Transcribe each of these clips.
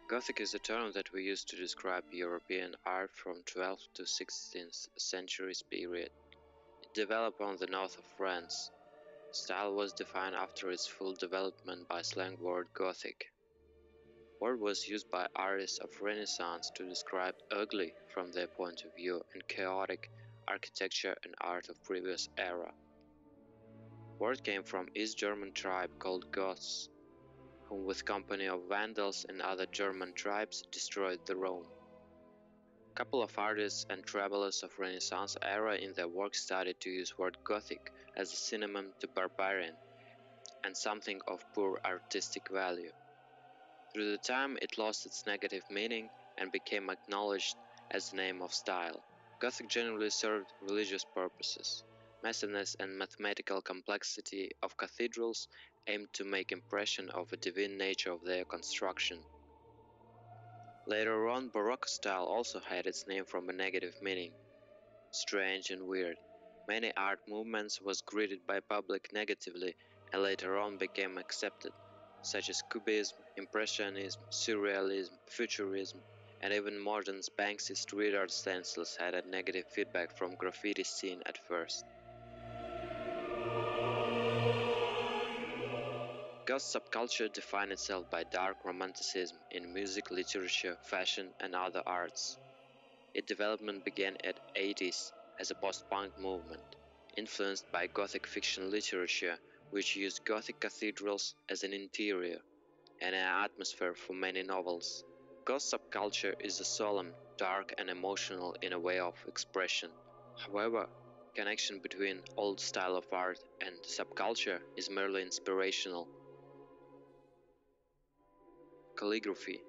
Gothic is a term that we use to describe European art from 12th to 16th centuries period. It developed on the north of France. Style was defined after its full development by slang word Gothic. Word was used by artists of Renaissance to describe ugly from their point of view and chaotic architecture and art of previous era. Word came from East German tribe called Goths, whom with company of Vandals and other German tribes destroyed the Rome. A couple of artists and travelers of Renaissance era in their work started to use word Gothic as a synonym to barbarian and something of poor artistic value. Through the time it lost its negative meaning and became acknowledged as the name of style. Gothic generally served religious purposes. Messiness and mathematical complexity of cathedrals aimed to make impression of the divine nature of their construction. Later on, Baroque style also had its name from a negative meaning, strange and weird. Many art movements was greeted by public negatively and later on became accepted, such as Cubism, Impressionism, Surrealism, Futurism, and even modern Banksy street art stencils had a negative feedback from graffiti scene at first. Goth subculture defined itself by dark romanticism in music, literature, fashion, and other arts. Its development began at 80s as a post-punk movement, influenced by Gothic fiction literature, which used Gothic cathedrals as an interior and an atmosphere for many novels. Goth subculture is a solemn, dark, and emotional in a way of expression. However, connection between old style of art and subculture is merely inspirational. Calligraphy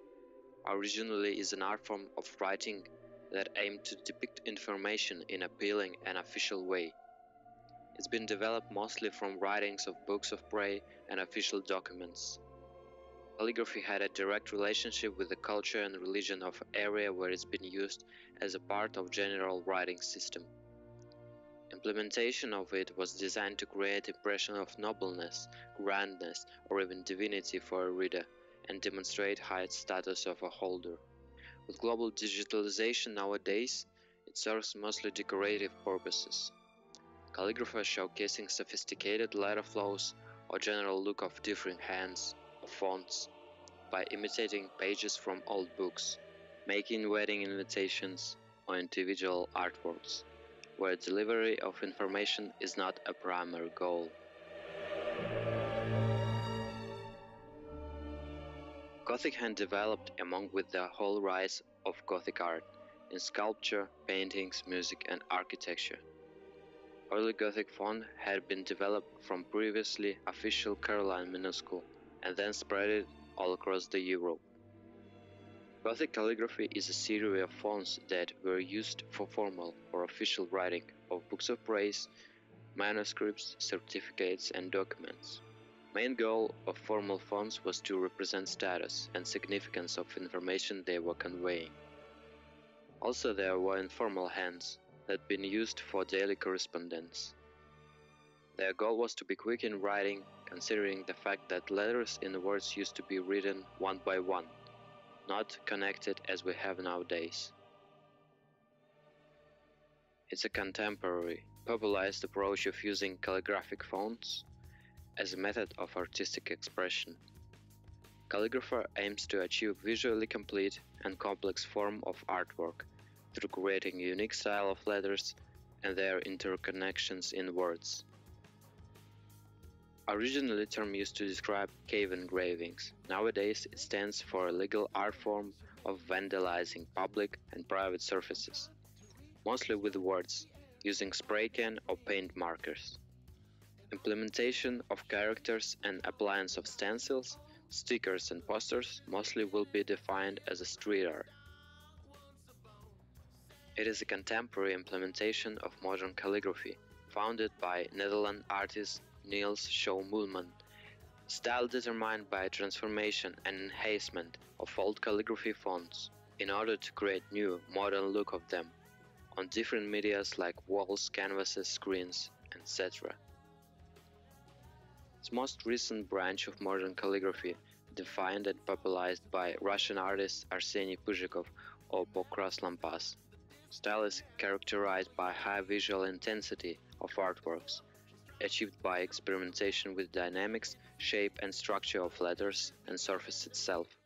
originally is an art form of writing that aimed to depict information in appealing and official way. It's been developed mostly from writings of books of prayer and official documents. Calligraphy had a direct relationship with the culture and religion of an area where it's been used as a part of general writing system. Implementation of it was designed to create impression of nobleness, grandness, or even divinity for a reader, and demonstrate high status of a holder. With global digitalization nowadays, it serves mostly decorative purposes. Calligraphy showcasing sophisticated letter flows or general look of different hands or fonts by imitating pages from old books, making wedding invitations or individual artworks, where delivery of information is not a primary goal. Gothic had developed along with the whole rise of Gothic art in sculpture, paintings, music, and architecture. Early Gothic font had been developed from previously official Caroline minuscule and then spread it all across the Europe. Gothic calligraphy is a series of fonts that were used for formal or official writing of books of praise, manuscripts, certificates, and documents. Main goal of formal fonts was to represent status and significance of information they were conveying. Also there were informal hands that had been used for daily correspondence. Their goal was to be quick in writing, considering the fact that letters in words used to be written one by one, not connected as we have nowadays. It's a contemporary, popularized approach of using calligraphic fonts as a method of artistic expression. Calligraphy aims to achieve visually complete and complex form of artwork through creating a unique style of letters and their interconnections in words. Originally the term used to describe cave engravings. Nowadays it stands for a legal art form of vandalizing public and private surfaces, mostly with words, using spray can or paint markers. Implementation of characters and appliance of stencils, stickers and posters mostly will be defined as a street art. It is a contemporary implementation of modern calligraphy, founded by Netherlands artist Niels Schouw-Mulman, style determined by transformation and enhancement of old calligraphy fonts in order to create new, modern look of them on different medias like walls, canvases, screens, etc. Its most recent branch of modern calligraphy, defined and popularized by Russian artists Arseniy Puzhikov or Pokras Lampas. Style is characterized by high visual intensity of artworks, achieved by experimentation with dynamics, shape and structure of letters and surface itself.